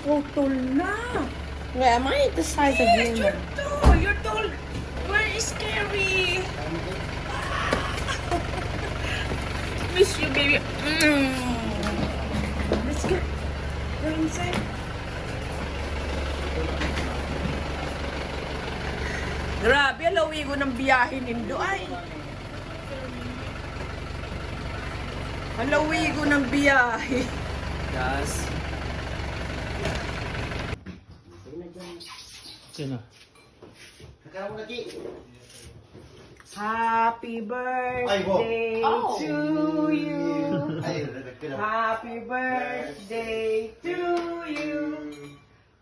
putol na. Where am I? The size of Yes, you. your doll. Where is Carrie? Miss you, baby. Let's go. Go inside. Grabe, alawi ko ng biyahe nindo ay. Alawi ko ng biyahe. Yes. Sino? Happy birthday to you. Happy birthday to you.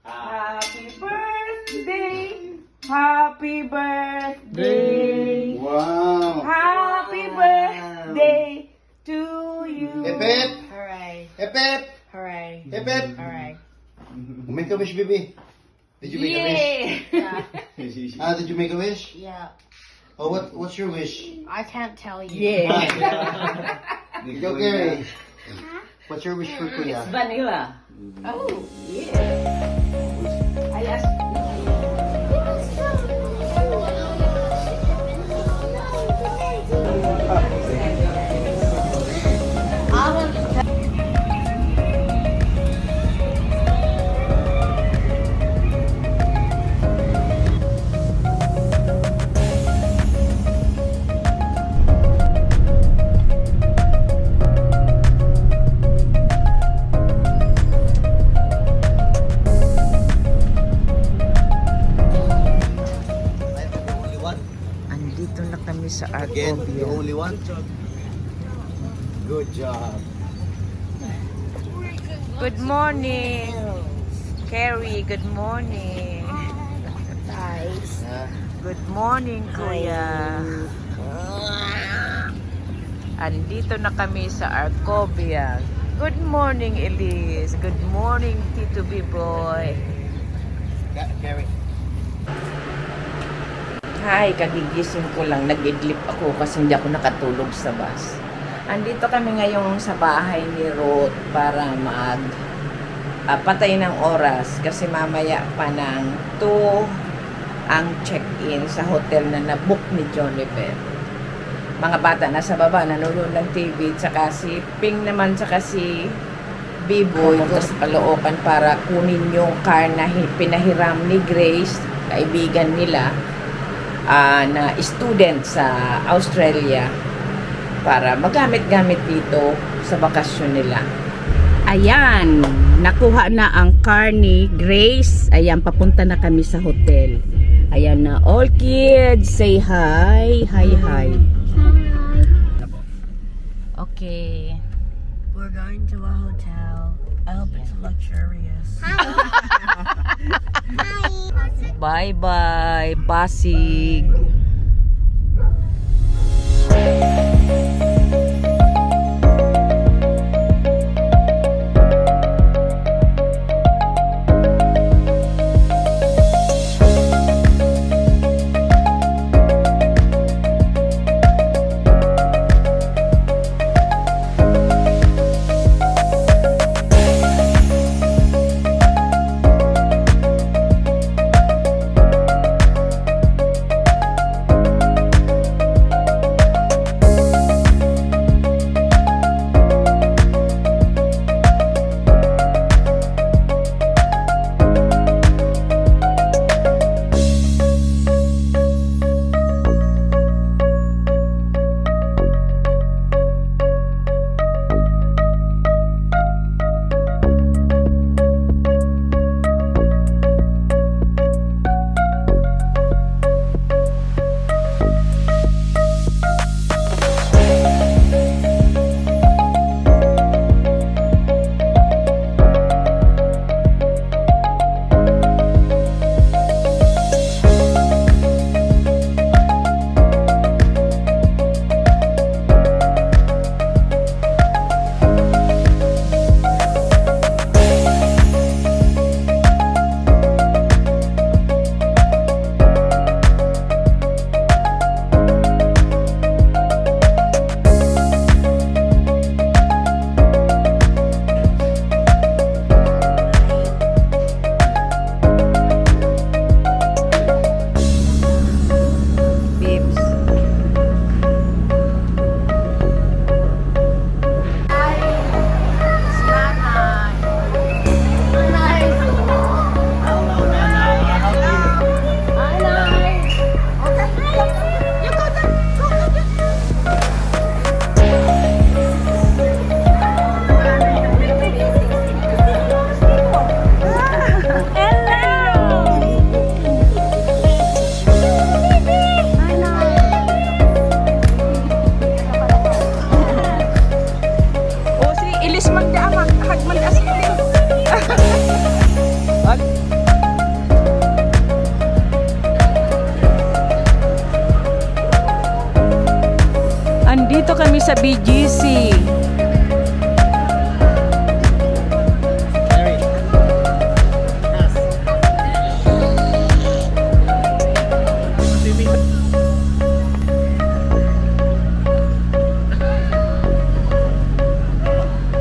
Happy birthday. Happy birthday. Wow! Happy birthday to you. Hip hip! Hooray. Hip hip! Hooray. Hip hip! Hooray. Make a wish, baby. Did you make a wish? Yeah. Did you make a wish? Yeah, Oh, what's your wish? I can't tell you. Yeah. Go, Gary. What's your wish for Kuya? Vanilla. Oh, yeah. I asked. Andito na kami sa Again, the Arcovia. only one? Good job. Good morning. Carrie, good morning. Guys. Good morning, Kuya. Andito na kami sa Arcovia. Good morning, Elise. Good morning, Tito B-Boy. Gary. Hi, kagigising ko lang. Nag-idlip ako kasi hindi ako nakatulog sa bus. Andito kami ngayon sa bahay ni Ruth para patay ng oras kasi mamaya pa ng 2 ang check-in sa hotel na nabook ni Jonathan. Mga bata nasa baba, nanonood ng TV, tsaka si Ping naman, tsaka si B-Boy, tapos Caloocan para kunin yung car na pinahiram ni Grace, kaibigan nila, na student sa Australia para magamit-gamit dito sa bakasyon nila. Ayan, nakuha na ang car ni Grace. Ayan, papunta na kami sa hotel. Ayan na, all kids, say hi. Hi, hi. Okay. We're going to a hotel. I hope it's luxurious. Bye-bye, Pasig. sa BGC.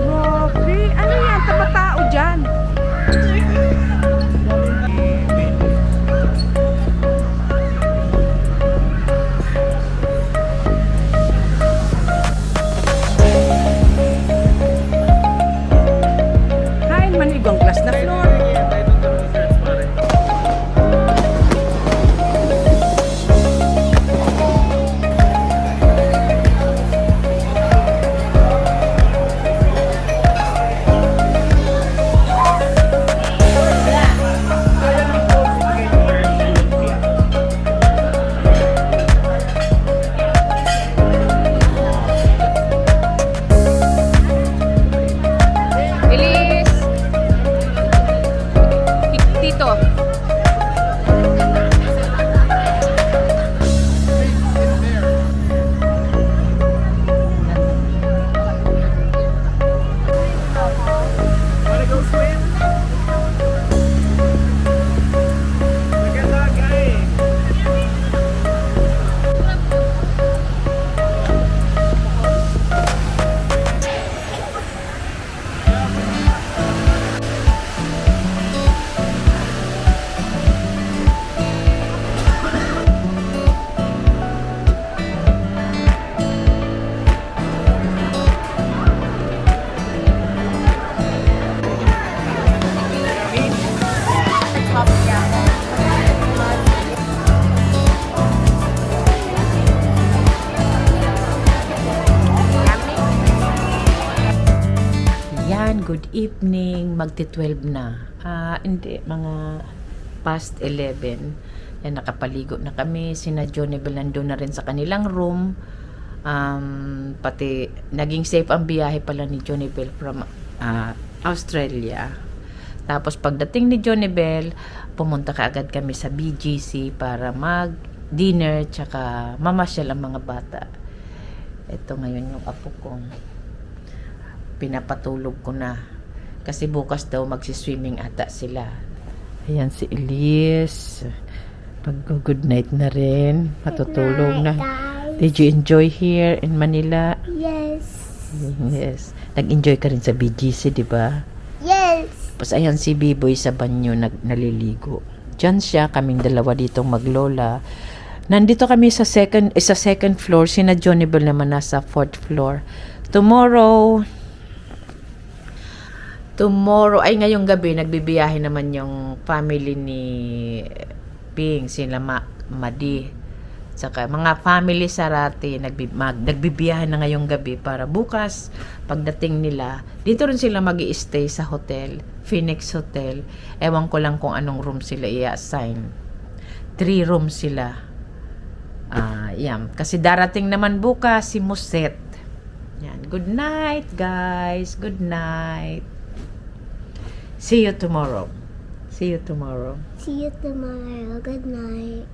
Grabe, ano yan? Tama-tao dyan. Kain man ibang class na floor. Bilis! Tito. Wanna go swim? Look at that guy. Yan, good evening. Magti-12 na. Hindi, mga past 11. Yan, nakapaligo na kami. Sina Jonibel nandun na rin sa kanilang room. Pati, naging safe ang biyahe pala ni Jonibel from Australia. Tapos, pagdating ni Jonibel, pumunta kaagad kami sa BGC para mag-dinner tsaka mamasyal ang mga bata. Ito ngayon yung apo ko. Pinapatulog ko na kasi bukas daw magsiswimming ata sila. Ayan si Elise, mag-good night na rin, matutulog na. Did you enjoy here in Manila? Yes. Yes, nag-enjoy ka rin sa BGC, di ba? Yes. Tapos ayan si Biboy sa banyo naliligo. Diyan siya, kaming dalawa ditong maglola. Nandito kami sa second floor, sina Jonibel naman nasa 4th floor. Tomorrow, ay ngayong gabi, nagbibiyahe naman yung family ni Ping, sila Madi. Saka mga family Sarati, nagbibiyahe na ngayong gabi para bukas, pagdating nila, dito rin sila mag-i-stay sa hotel, Phoenix Hotel. Ewan ko lang kung anong room sila i-assign. 3 rooms sila. Yan. Kasi darating naman bukas si Muset. Yan. Good night, guys. Good night. See you tomorrow. See you tomorrow. See you tomorrow. Good night.